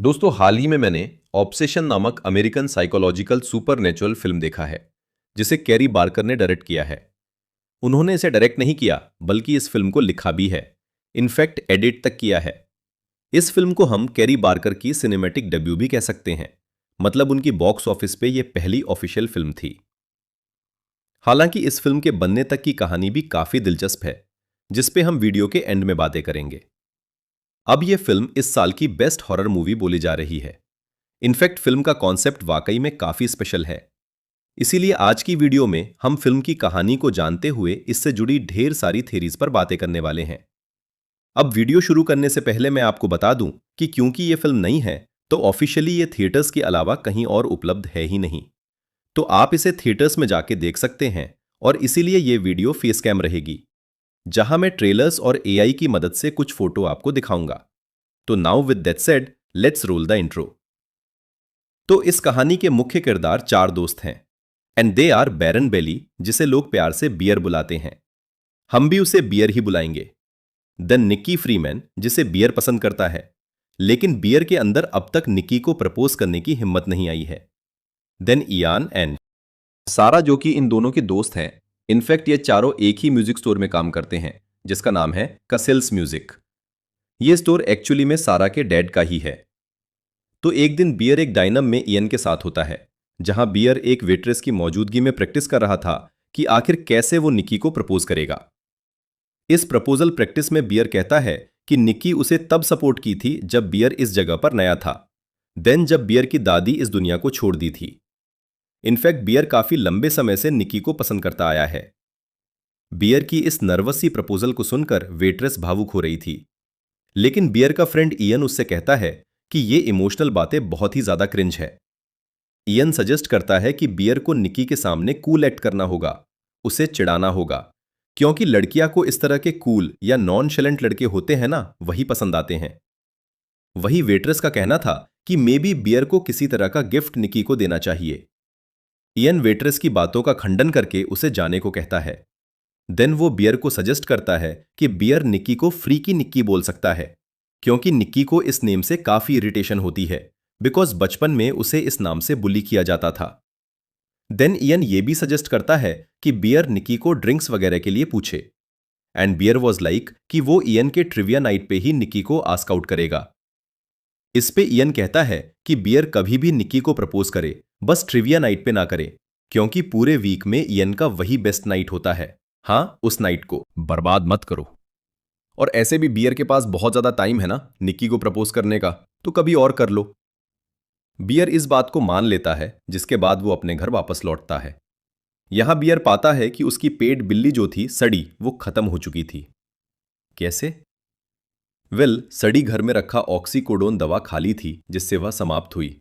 दोस्तों हाल ही में मैंने ऑब्सेशन नामक अमेरिकन साइकोलॉजिकल सुपरनेचुरल फिल्म देखा है जिसे कैरी बार्कर ने डायरेक्ट किया है। उन्होंने इसे डायरेक्ट नहीं किया बल्कि इस फिल्म को लिखा भी है, इनफैक्ट एडिट तक किया है। इस फिल्म को हम कैरी बार्कर की सिनेमैटिक डेब्यू भी कह सकते हैं, मतलब उनकी बॉक्स ऑफिस पे ये पहली ऑफिशियल फिल्म थी। हालांकि इस फिल्म के बनने तक की कहानी भी काफी दिलचस्प है, जिस पे हम वीडियो के एंड में बातें करेंगे। अब यह फिल्म इस साल की बेस्ट हॉरर मूवी बोली जा रही है। इनफैक्ट फिल्म का कॉन्सेप्ट वाकई में काफी स्पेशल है। इसीलिए आज की वीडियो में हम फिल्म की कहानी को जानते हुए इससे जुड़ी ढेर सारी थेरीज पर बातें करने वाले हैं। अब वीडियो शुरू करने से पहले मैं आपको बता दूं कि क्योंकि यह फिल्म नई है तो ऑफिशियली ये थिएटर्स के अलावा कहीं और उपलब्ध है ही नहीं, तो आप इसे थिएटर्स में जाके देख सकते हैं। और इसीलिए ये वीडियो फेस कैम रहेगी, जहां मैं ट्रेलर्स और एआई की मदद से कुछ फोटो आपको दिखाऊंगा। तो now with that said, let's roll the intro. तो इस कहानी के मुख्य किरदार चार दोस्त हैं एंड दे आर बैरन बेली, जिसे लोग प्यार से बियर बुलाते हैं। हम भी उसे बियर ही बुलाएंगे। देन निक्की फ्रीमैन, जिसे बियर पसंद करता है, लेकिन बियर के अंदर अब तक निक्की को प्रपोज करने की हिम्मत नहीं आई है। देन इयान एंड सारा, जो कि इन दोनों के दोस्त हैं। इनफैक्ट ये चारों एक ही म्यूजिक स्टोर में काम करते हैं जिसका नाम है कसेल्स म्यूजिक। ये स्टोर एक्चुअली में सारा के डैड का ही है। तो एक दिन बियर एक डायनम में इयन के साथ होता है, जहां बियर एक वेट्रेस की मौजूदगी में प्रैक्टिस कर रहा था कि आखिर कैसे वो निक्की को प्रपोज करेगा। इस प्रपोजल प्रैक्टिस में बियर कहता है कि निक्की उसे तब सपोर्ट की थी जब बियर इस जगह पर नया था, देन जब बियर की दादी इस दुनिया को छोड़ दी थी। इनफैक्ट बियर काफी लंबे समय से निक्की को पसंद करता आया है। बियर की इस नर्वस सी प्रपोजल को सुनकर वेट्रेस भावुक हो रही थी, लेकिन बियर का फ्रेंड इयन उससे कहता है कि ये इमोशनल बातें बहुत ही ज्यादा क्रिंज है। इयन सजेस्ट करता है कि बियर को निक्की के सामने कूल एक्ट करना होगा, उसे चिढ़ाना होगा, क्योंकि लड़कियां को इस तरह के कूल या नॉनशेलेंट लड़के होते हैं ना, वही पसंद आते हैं। वही वेट्रेस का कहना था कि मे बी बियर को किसी तरह का गिफ्ट निक्की को देना चाहिए। इयन वेट्रेस की बातों का खंडन करके उसे जाने को कहता है। देन वो बियर को सजेस्ट करता है कि बियर निक्की को फ्रीकी निक्की बोल सकता है, क्योंकि निक्की को इस नेम से काफी इरिटेशन होती है, बिकॉज बचपन में उसे इस नाम से बुली किया जाता था। देन इयन ये भी सजेस्ट करता है कि बियर निक्की को ड्रिंक्स वगैरह के लिए पूछे, एंड बियर वॉज लाइक कि वो इयन के ट्रिविया नाइट पे ही निक्की को आस्क आउट करेगा। इस पे इयन कहता है कि बियर कभी भी निक्की को प्रपोज करे, बस ट्रिविया नाइट पे ना करे, क्योंकि पूरे वीक में इयन का वही बेस्ट नाइट होता है। हाँ, उस नाइट को बर्बाद मत करो। और ऐसे भी बियर के पास बहुत ज्यादा टाइम है ना निक्की को प्रपोज करने का, तो कभी और कर लो। बियर इस बात को मान लेता है, जिसके बाद वो अपने घर वापस लौटता है। यहां बियर पाता है कि उसकी पेट बिल्ली जो थी सड़ी, वो खत्म हो चुकी थी। कैसे? सड़ी घर में रखा ऑक्सीकोडोन दवा खाली थी, जिससे वह समाप्त हुई।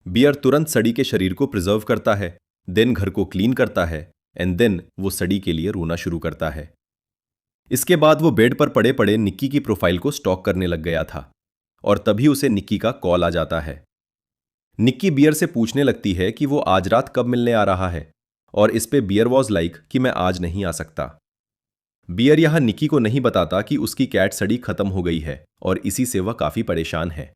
बियर तुरंत सड़ी के शरीर को प्रिजर्व करता है, देन घर को क्लीन करता है, एंड देन वो सड़ी के लिए रोना शुरू करता है। इसके बाद वो बेड पर पड़े पड़े निक्की की प्रोफाइल को स्टॉक करने लग गया था, और तभी उसे निक्की का कॉल आ जाता है। निक्की बियर से पूछने लगती है कि वो आज रात कब मिलने आ रहा है, और इस पे बियर वॉज लाइक कि मैं आज नहीं आ सकता। बियर यहां निक्की को नहीं बताता कि उसकी कैट सड़ी खत्म हो गई है, और इसी से वह काफी परेशान है।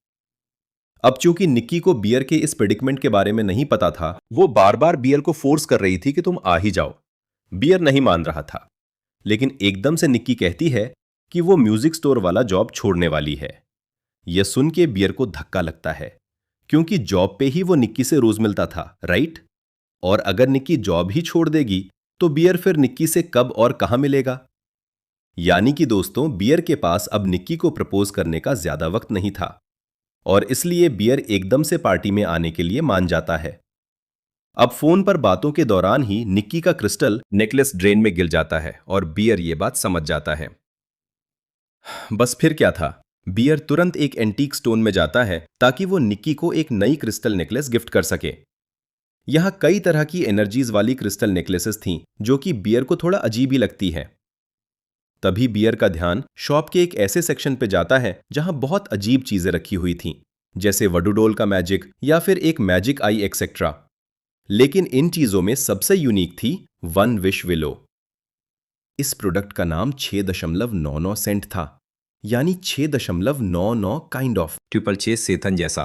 अब चूंकि निक्की को बियर के इस प्रेडिक्मेंट के बारे में नहीं पता था, वो बार बार बियर को फोर्स कर रही थी कि तुम आ ही जाओ। बियर नहीं मान रहा था, लेकिन एकदम से निक्की कहती है कि वो म्यूजिक स्टोर वाला जॉब छोड़ने वाली है। यह सुन के बियर को धक्का लगता है, क्योंकि जॉब पे ही वो निक्की से रोज मिलता था, राइट? और अगर निक्की जॉब ही छोड़ देगी तो बियर फिर निक्की से कब और कहां मिलेगा? यानी कि दोस्तों, बियर के पास अब निक्की को प्रपोज करने का ज्यादा वक्त नहीं था, और इसलिए बियर एकदम से पार्टी में आने के लिए मान जाता है। अब फोन पर बातों के दौरान ही निक्की का क्रिस्टल नेकलेस ड्रेन में गिर जाता है, और बियर ये बात समझ जाता है। बस फिर क्या था, बियर तुरंत एक एंटीक स्टोन में जाता है ताकि वो निक्की को एक नई क्रिस्टल नेकलेस गिफ्ट कर सके। यहां कई तरह की एनर्जीज वाली क्रिस्टल नेकलेसेस थीं, जो कि बियर को थोड़ा अजीब ही लगती है। तभी बियर का ध्यान शॉप के एक ऐसे सेक्शन पे जाता है जहां बहुत अजीब चीजें रखी हुई थीं, जैसे वडूडोल का मैजिक या फिर एक मैजिक आई एक्सेट्रा। लेकिन इन चीजों में सबसे यूनिक थी वन विश विलो। इस प्रोडक्ट का नाम 6.99 सेंट था, यानी 6.99 काइंड ऑफ 666 सेथन जैसा।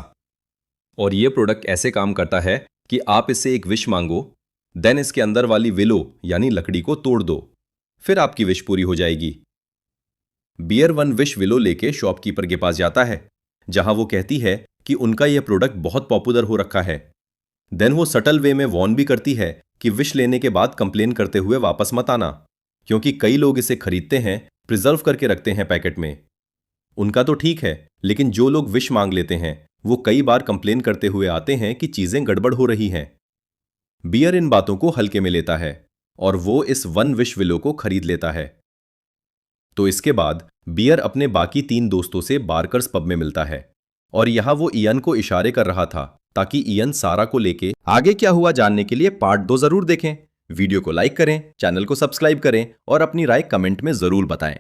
और ये प्रोडक्ट ऐसे काम करता है कि आप इससे एक विश मांगो, देन इसके अंदर वाली विलो यानी लकड़ी को तोड़ दो, फिर आपकी विश पूरी हो जाएगी। बियर 1 विश विलो लेके शॉपकीपर के पास जाता है, जहां वो कहती है कि उनका यह प्रोडक्ट बहुत पॉपुलर हो रखा है। देन वो सटल वे में वॉर्न भी करती है कि विश लेने के बाद कंप्लेन करते हुए वापस मत आना, क्योंकि कई लोग इसे खरीदते हैं, प्रिजर्व करके रखते हैं पैकेट में। उनका तो ठीक है, लेकिन जो लोग विश मांग लेते हैं वो कई बार कंप्लेन करते हुए आते हैं कि चीजें गड़बड़ हो रही हैं। बियर इन बातों को हल्के में लेता है और वो इस 1 विश विलो को खरीद लेता है। तो इसके बाद बियर अपने बाकी 3 दोस्तों से बार्कर्स पब में मिलता है और यहां वो इयन को इशारे कर रहा था ताकि इयन सारा को लेके आगे क्या हुआ जानने के लिए पार्ट 2 जरूर देखें। वीडियो को लाइक करें, चैनल को सब्सक्राइब करें और अपनी राय कमेंट में जरूर बताएं।